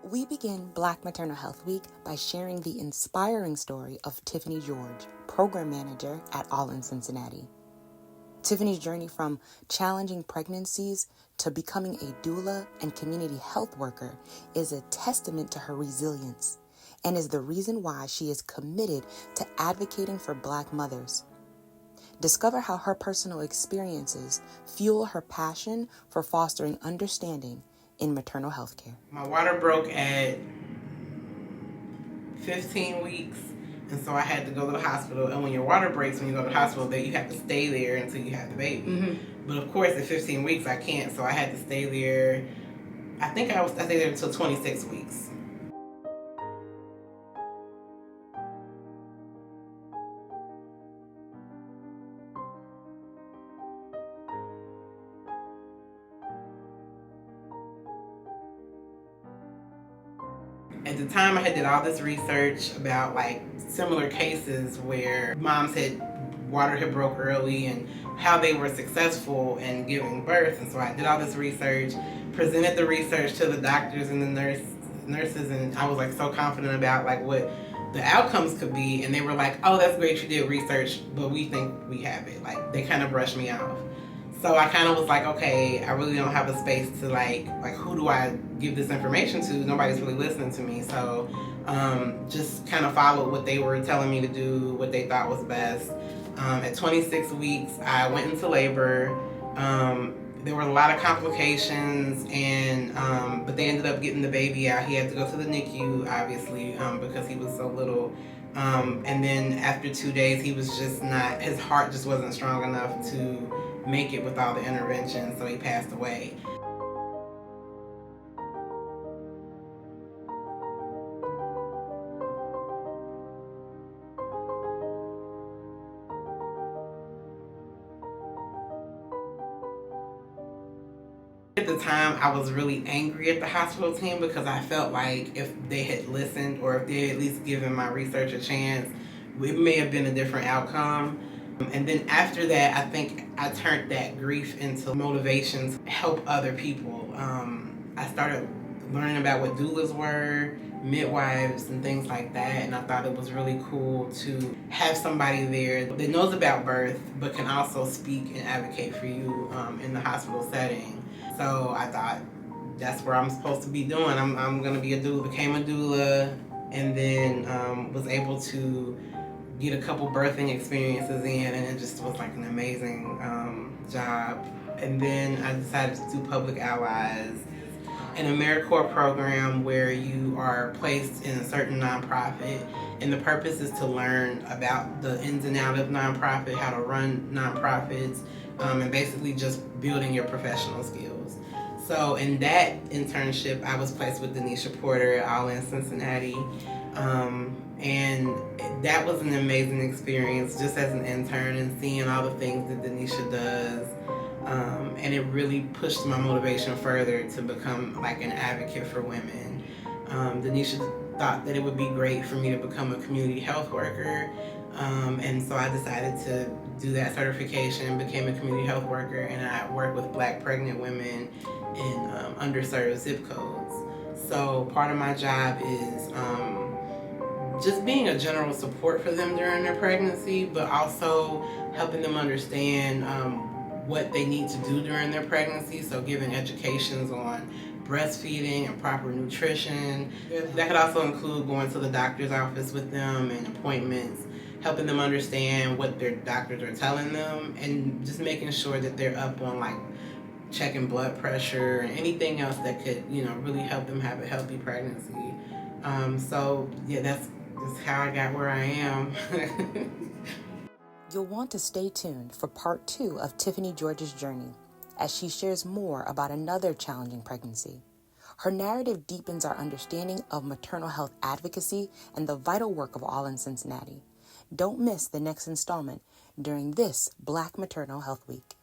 We begin Black Maternal Health Week by sharing the inspiring story of Tiffany George, Program Manager at All-In Cincinnati. Tiffany's journey from challenging pregnancies to becoming a doula and community health worker is a testament to her resilience and is the reason why she is committed to advocating for Black mothers. Discover how her personal experiences fuel her passion for fostering understanding in maternal health care. My water broke at 15 weeks, and so I had to go to the hospital. And when your water breaks, when you go to the hospital, then you have to stay there until you have the baby. Mm-hmm. But of course, at 15 weeks, I can't, so I had to stay there. I stayed there until 26 weeks. At the time, I had did all this research about like similar cases where moms water had broke early and how they were successful in giving birth. And so I did all this research, presented the research to the doctors and the nurses, and I was like so confident about like what the outcomes could be. And they were like, "Oh, that's great, you did research, but we think we have it." Like they kind of brushed me off. So I kind of was like, okay, I really don't have a space to like who do I give this information to? Nobody's really listening to me. So just kind of followed what they were telling me to do, what they thought was best. At 26 weeks, I went into labor. There were a lot of complications, and but they ended up getting the baby out. He had to go to the NICU, obviously, because he was so little. And then after 2 days, he was just not, his heart just wasn't strong enough to make it with all the intervention, so he passed away. At the time, I was really angry at the hospital team because I felt like if they had listened or if they had at least given my research a chance, it may have been a different outcome. And then after that, I think I turned that grief into motivation to help other people. I started learning about what doulas were, midwives, and things like that, and I thought it was really cool to have somebody there that knows about birth but can also speak and advocate for you in the hospital setting. So I thought that's where I'm supposed to be doing. I'm going to be a doula. Became a doula, and then was able to get a couple birthing experiences in, and it just was like an amazing job. And then I decided to do Public Allies, an AmeriCorps program where you are placed in a certain nonprofit, and the purpose is to learn about the ins and outs of nonprofit, how to run nonprofits, and basically just building your professional skills. So in that internship, I was placed with Denisha Porter at All-In Cincinnati. And that was an amazing experience just as an intern and seeing all the things that Denisha does. And it really pushed my motivation further to become like an advocate for women. Denisha thought that it would be great for me to become a community health worker. And so I decided to do that certification, became a community health worker, and I work with Black pregnant women in underserved zip codes. So part of my job is just being a general support for them during their pregnancy, but also helping them understand what they need to do during their pregnancy. So giving educations on breastfeeding and proper nutrition. That could also include going to the doctor's office with them and appointments, helping them understand what their doctors are telling them, and just making sure that they're up on like checking blood pressure and anything else that could, really help them have a healthy pregnancy. So yeah, that's how I got where I am. You'll want to stay tuned for part 2 of Tiffany George's journey as she shares more about another challenging pregnancy. Her narrative deepens our understanding of maternal health advocacy and the vital work of All-In Cincinnati. Don't miss the next installment during this Black Maternal Health Week.